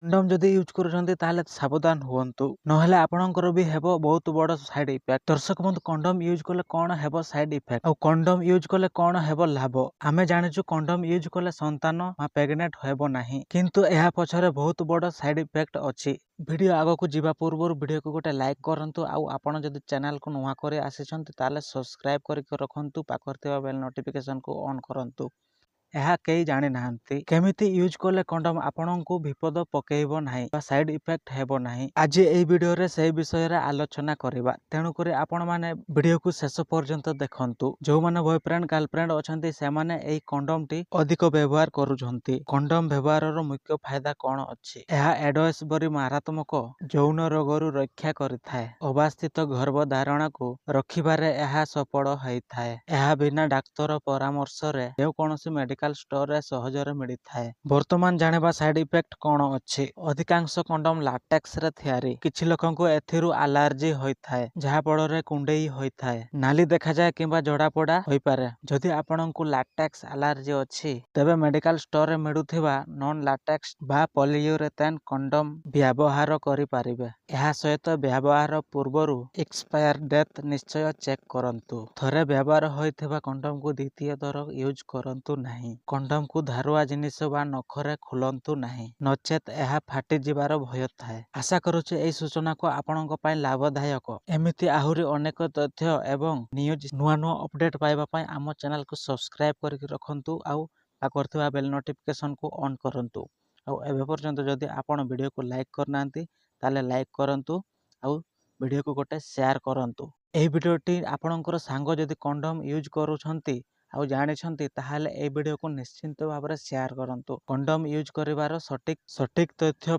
Condemn जदि use करुछंती ताहले सावधान हुअन्तु नहेले आपणकर भी हेबो बहुत बड़ साइड इफेक्ट। दर्शक बंधु कंडम यूज कले कौन हेबो साइड इफेक्ट और कंडम यूज कले कौन हेबो लाभ। आमे जानिछु कंडम यूज कले संतान प्रेग्नेंट हेबो नाही, किंतु एहा पछरे बहुत बड़ साइड इफेक्ट अछि। वीडियो आगो को जीवा पूर्व वीडियो को गोटे लाइक करंतु आउ आपण जदि चैनल को नुआ करे आसीछंती ताले सब्सक्राइब करके रखंतु, पाखर थिबा बेल नोटिफिकेशन को ऑन करंतु। ଏହା କେହି ଜାଣି ନାହାନ୍ତି କେମିତି ୟୁଜ କଲେ କଣ୍ଡମ ଆପଣଙ୍କୁ ବିପଦ ପକେଇବ ନାହିଁ ବା ସାଇଡ ଇଫେକ୍ଟ ହେବ ନାହିଁ। ଆଜି ଏହି ଭିଡିଓରେ ସେହି ବିଷୟରେ ଆଲୋଚନା କରିବା, ତେଣୁକରି ଆପଣମାନେ ଭିଡିଓକୁ ଶେଷ ପର୍ଯ୍ୟନ୍ତ ଦେଖନ୍ତୁ। ଯେଉଁମାନେ ବୟଫ୍ରେଣ୍ଡ ଗାର୍ଲଫ୍ରେଣ୍ଡ ଅଛନ୍ତି ସେମାନେ ଏହି କଣ୍ଡମଟି ଅଧିକ ବ୍ୟବହାର କରୁଛନ୍ତି। କଣ୍ଡମ ବ୍ୟବହାରର ମୁଖ୍ୟ ଫାଇଦା କଣ ଅଛି? ଏହା ଏଡସ୍ ପରି ମାରାତ୍ମକ ଯୌନ ରୋଗରୁ ରକ୍ଷା କରିଥାଏ। ଅବାସ୍ଥିତ ଗର୍ଭଧାରଣକୁ ରଖିବାରେ ଏହା ସଫଳ ହୋଇଥାଏ। ଏହା ବିନା ଡାକ୍ତର ପରାମର୍ଶରେ ଯେକୌଣସି मेडिकल स्टोर रे सहजरे मिलिथाए। वर्तमान जानिबा साइड इफेक्ट कौन अछि? अधिकांश कंडम लाटेक्स रे थियारी। किछि लोकंको एथिरु एलर्जी होइथाए जहा फଳରେ कुंडेई होइथाए, नाली देखा जाए किंबा जड़ा पड़ा होई पारे। जदि आपणଙ୍କୁ लाटेक्स एलर्जी अछि तेबे मेडिकल स्टोर रे मिलुथिबा नॉन लाटेक्स बा पॉलीयूरेथेन कंडम व्यवहार करि पारिबे। ଏହା ସହିତ ବ୍ୟବହାର ପୂର୍ବରୁ ଏକ୍ସପାୟର ଡେଟ୍ ନିଶ୍ଚୟ ଚେକ୍ କରନ୍ତୁ। ଥରେ ବ୍ୟବହାର ହୋଇଥିବା କଣ୍ଡମକୁ ଦ୍ୱିତୀୟ ଥର ୟୁଜ୍ କରନ୍ତୁ ନାହିଁ। କଣ୍ଡମକୁ ଧାରୁଆ ଜିନିଷ ବା ନଖରେ ଖୋଲନ୍ତୁ ନାହିଁ, ନଚେତ୍ ଏହା ଫାଟିଯିବାର ଭୟ ଥାଏ। ଆଶା କରୁଛି ଏହି ସୂଚନାକୁ ଆପଣଙ୍କ ପାଇଁ ଲାଭଦାୟକ। ଏମିତି ଆହୁରି ଅନେକ ତଥ୍ୟ ଏବଂ ନ୍ୟୁଜ୍ ନୂଆ ଅପଡେଟ୍ ପାଇବା ପାଇଁ ଆମ ଚ୍ୟାନେଲକୁ ସବସ୍କ୍ରାଇବ କରିକି ରଖନ୍ତୁ ଆଉ ପାଖରେ ଥିବା ବେଲ୍ ନୋଟିଫିକେସନକୁ ଅନ୍ କରନ୍ତୁ। ଆଉ ଏବେ ପର୍ଯ୍ୟନ୍ତ ଯଦି ଆପଣ ଭିଡ଼ିଓକୁ ଲାଇକ୍ କରିନାହାନ୍ତି ताले लाइक करंतु आउ वीडियो को गोटे शेयर करंतु। एही वीडियोटी आपणकर सांग जदि कंडम यूज करूछंती आउ जानिछंती ताहाले एही वीडियो को निश्चिंत भाबरे शेयर करंतु। कंडम यूज करिवार सटीक तथ्य